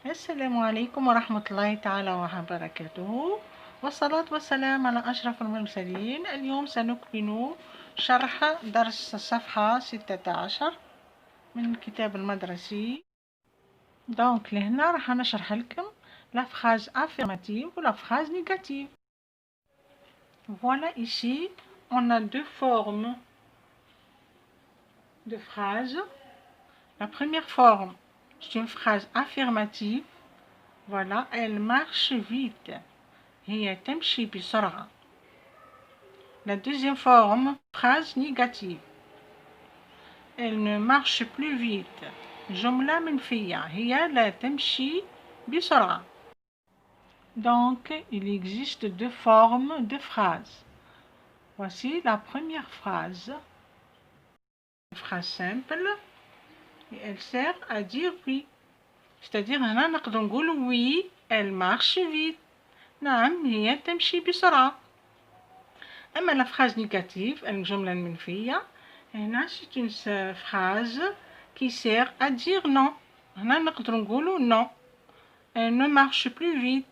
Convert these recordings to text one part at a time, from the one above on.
السلام عليكم ورحمة الله تعالى وبركاته، والصلاة والسلام على أشرف المرسلين. اليوم سنكمل شرح درس الصفحة 16 من الكتاب المدرسي. دونك لهنا راح نشرح لكم la phrase affirmative ou la phrase négative. Voilà, ici on a deux formes de phrases. La première forme, c'est une phrase affirmative. Voilà, elle marche vite. هي تمشي بسرعة. La deuxième forme, phrase négative. Elle ne marche plus vite. جملة منفية. هي لا تمشي بسرعة. Donc, il existe deux formes de phrases. Voici la première phrase. Une phrase simple. Et elle sert à dire oui. C'est-à-dire, هنا نقدر نقول oui, elle marche vite. نعم، هي تمشي بسرعة. أما la phrase négative, الجملة المنفية، هنا c'est une phrase qui sert à dire non. هنا نقدر نقولوا non. Elle ne marche plus vite.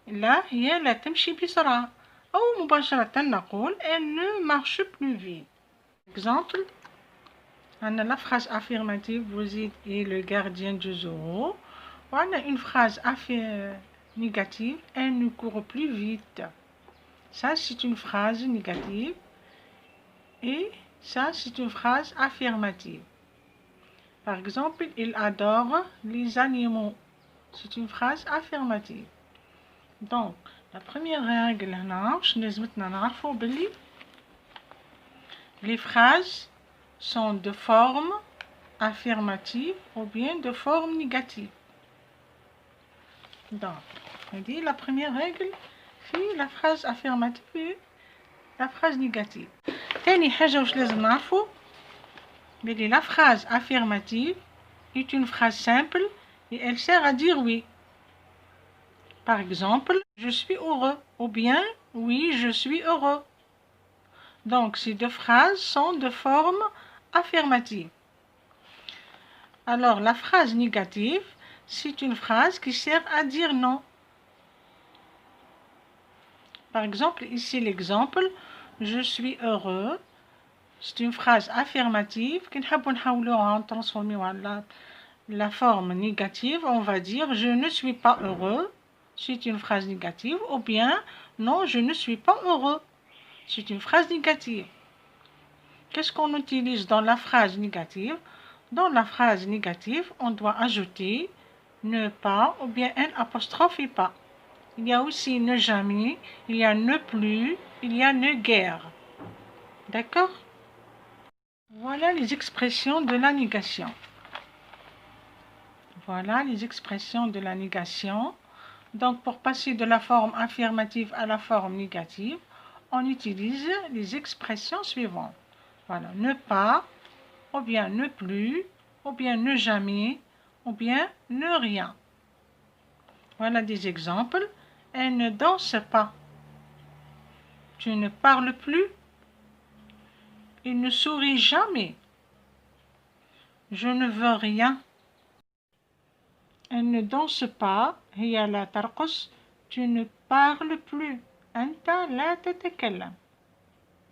لا، هي لا تمشي بسرعة. أو مباشرة نقول elle ne marche plus vite. Exemple, on a la phrase affirmative, vous êtes le gardien du zoo. On a une phrase négative, elle ne court plus vite. Ça, c'est une phrase négative. Et ça, c'est une phrase affirmative. Par exemple, il adore les animaux. C'est une phrase affirmative. Donc, la première règle, les phrases sont de forme affirmative ou bien de forme négative. Donc, on dit la première règle, c'est la phrase affirmative et la phrase négative. تاني حاجة واش لازم نعرفو بلي la phrase affirmative est une phrase simple et elle sert à dire oui. Par exemple, je suis heureux ou bien oui, je suis heureux. Donc, ces deux phrases sont de forme affirmative. Alors, la phrase négative, c'est une phrase qui sert à dire non. Par exemple, ici l'exemple, je suis heureux. C'est une phrase affirmative qui nous transformer en la forme négative. On va dire je ne suis pas heureux. C'est une phrase négative. Ou bien non, je ne suis pas heureux. C'est une phrase négative. Qu'est-ce qu'on utilise dans la phrase négative? Dans la phrase négative, on doit ajouter ne pas ou bien un apostrophe et pas. Il y a aussi ne jamais, il y a ne plus, il y a ne guère. D'accord? Voilà les expressions de la négation. Voilà les expressions de la négation. Donc, pour passer de la forme affirmative à la forme négative, on utilise les expressions suivantes. Voilà, ne pas, ou bien ne plus, ou bien ne jamais, ou bien ne rien. Voilà des exemples. Elle ne danse pas. Tu ne parles plus. Il ne sourit jamais. Je ne veux rien. Elle ne danse pas. هي لا ترقص. Tu ne parles plus. أنت لا تتكلم.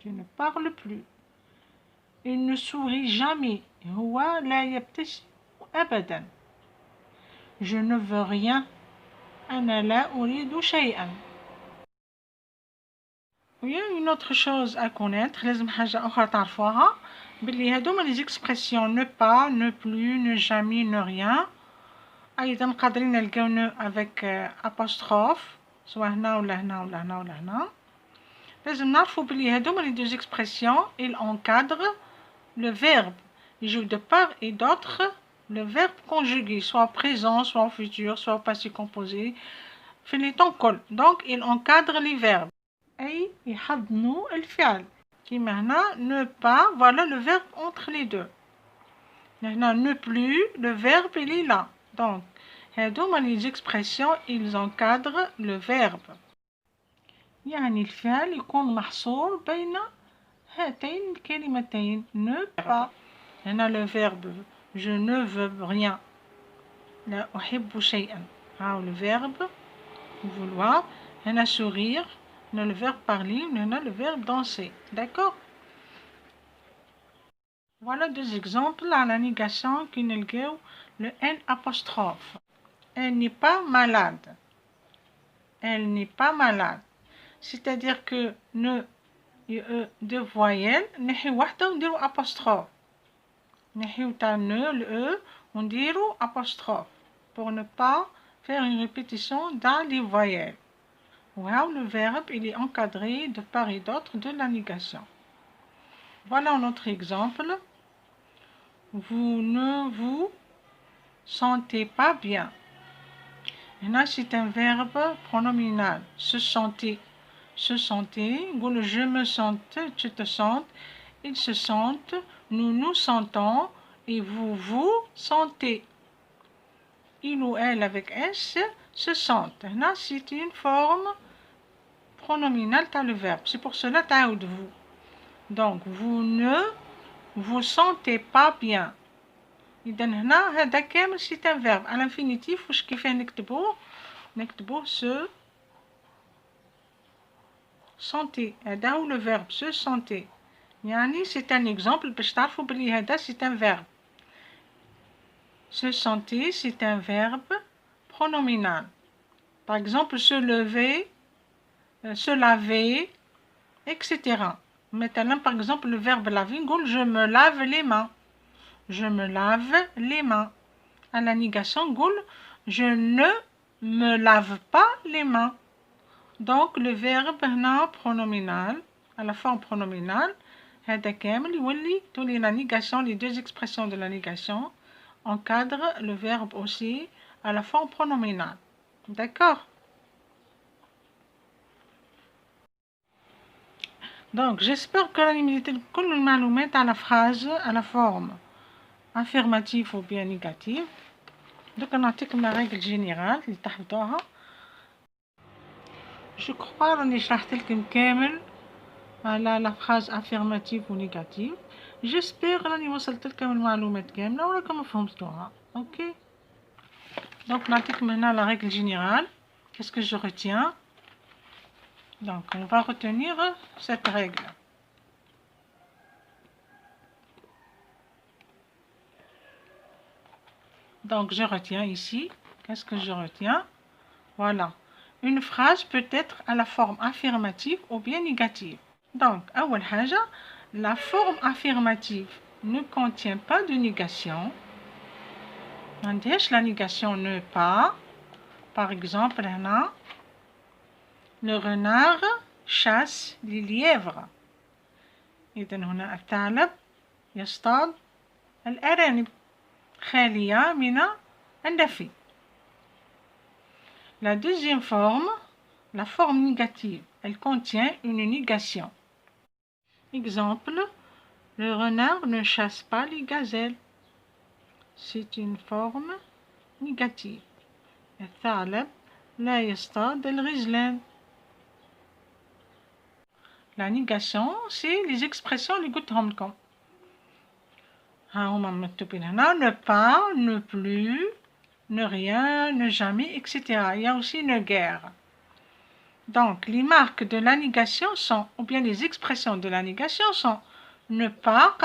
Tu ne parles plus. Il ne sourit jamais. هو لا يبتسم أبدا. Je ne veux rien. أنا لا أريد شيئا. Il y a une autre chose à connaître. لازم حاجة أخرى تعرفوها. بلي هادوما les expressions ne pas, ne plus, ne jamais, ne rien. أيضا قادرين نلقاو ne avec apostrophe. سواء هنا ولا هنا ولا هنا ولا هنا. لازم نعرفو بلي هادوما les deux expressions ils encadrent le verbe. Ils jouent de part et d'autre le verbe conjugué, soit au présent, soit au futur, soit au passé composé. في les temps كل. Donc ils encadrent les verbes. أي يحضنوا الفعل. كيما هنا ne pas, voilà le verbe entre les deux. هنا ne plus, le verbe il est là. Donc هادوما les expressions ils encadrent le verbe. يعني الفعل يكون محصور بين هاتين الكلمتين ne pas. هنا le verbe je ne veux rien. لا أحب شيئا. هاو le verbe vouloir. هنا sourire. هنا le verbe parler. هنا le verbe danser. D'accord? Voilà deux exemples à la négation qui نلقاو le N apostrophe. Elle n'est pas malade. Elle n'est pas malade. C'est-à-dire que ne deux voyelles نحي واحدة ونديرو apostrophe. نحيو تاع ne le E ونديرو apostrophe pour ne pas faire une répétition dans les voyelles. Wow, le verbe il est encadré de part et d'autre de la négation. Voilà un autre exemple. Vous ne vous sentez pas bien. Et là, c'est un verbe pronominal. Se sentir. Se sentir. Je me sente, tu te sens. Ils se sentent. Nous nous sentons. Et vous vous sentez. Il ou elle avec S se sentent. Là, c'est une forme pronominale dans le verbe. C'est pour cela que de vous. Donc, vous ne vous sentez pas bien. إذا هنا هذا كامل c'est un verbe à l'infinitif واش كيفاه نكتبوه se sentir. هذا هو le verbe se sentir. يعني c'est un exemple باش تعرفوا بلي هذا c'est un verbe. Se sentir c'est un verbe pronominal. Par exemple se lever, se laver, etc. Maintenant par exemple le verbe laver نقول je me lave les mains. Je me lave les mains. À la négation, je ne me lave pas les mains. Donc, le verbe pronominal, à la forme pronominale, tous la négation, les deux expressions de la négation, encadrent le verbe aussi à la forme pronominale. D'accord? Donc, j'espère que la à la phrase, à la forme affirmatif ou bien négatif. Donc on a la règle générale اللي تحفظوها. Je crois راني شرحت لكم كامل على la phrase affirmative ou négative. J'espère راني وصلت لكم المعلومات كاملة وراكم فهمتوها. OK. Donc نعطيكم هنا la règle générale. Qu'est-ce que je retiens? Donc on va retenir cette règle. Donc, je retiens ici. Qu'est-ce que je retiens? Voilà. Une phrase peut être à la forme affirmative ou bien négative. Donc, أول حاجة, la forme affirmative ne contient pas de négation. La négation ne pas. Par exemple, هنا, le renard chasse les lièvres. إذن هنا الثعلب يصطاد الأرانب. خالية من النفي. La deuxième forme, la forme négative, elle contient une négation. Exemple, le renard ne chasse pas les gazelles. C'est une forme négative. الثعلب لا يصطاد الغزلان. La négation, c'est les expressions اللي قلتهم لكم. Ne pas, ne plus, ne rien, ne jamais, etc. Il y a aussi ne guère. Donc, les marques de la négation sont, ou bien les expressions de la négation sont ne pas,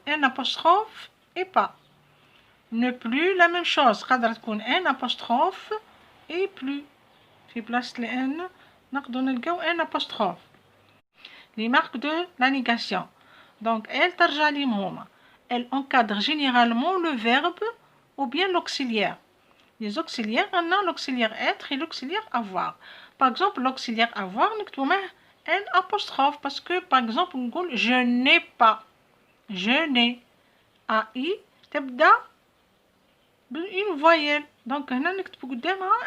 un apostrophe et pas. Ne plus, la même chose, un apostrophe et plus. في place n, un apostrophe. Les marques de la négation. Donc, elles ترجع لي هما. Elle encadre généralement le verbe ou bien l'auxiliaire. Les auxiliaires, on a l'auxiliaire être et l'auxiliaire avoir. Par exemple, l'auxiliaire avoir, on un apostrophe parce que, par exemple, on dit je n'ai pas. Je n'ai. AI, تبدأ une voyelle. Donc, on a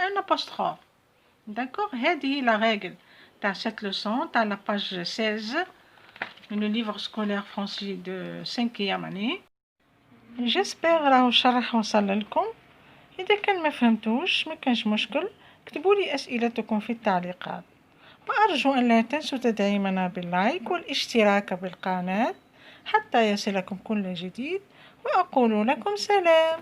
un apostrophe. D'accord? C'est la règle. Dans cette leçon, dans la page 16, le livre scolaire français de 5e année. J'espère راهو الشرح وصل لكم. إذا كان ما فهمتوش ما كانش مشكل اكتبوا لي أسئلتكم في التعليقات. وأرجو أن لا تنسوا تدعيمنا باللايك والاشتراك بالقناة حتى يصلكم كل جديد وأقول لكم سلام.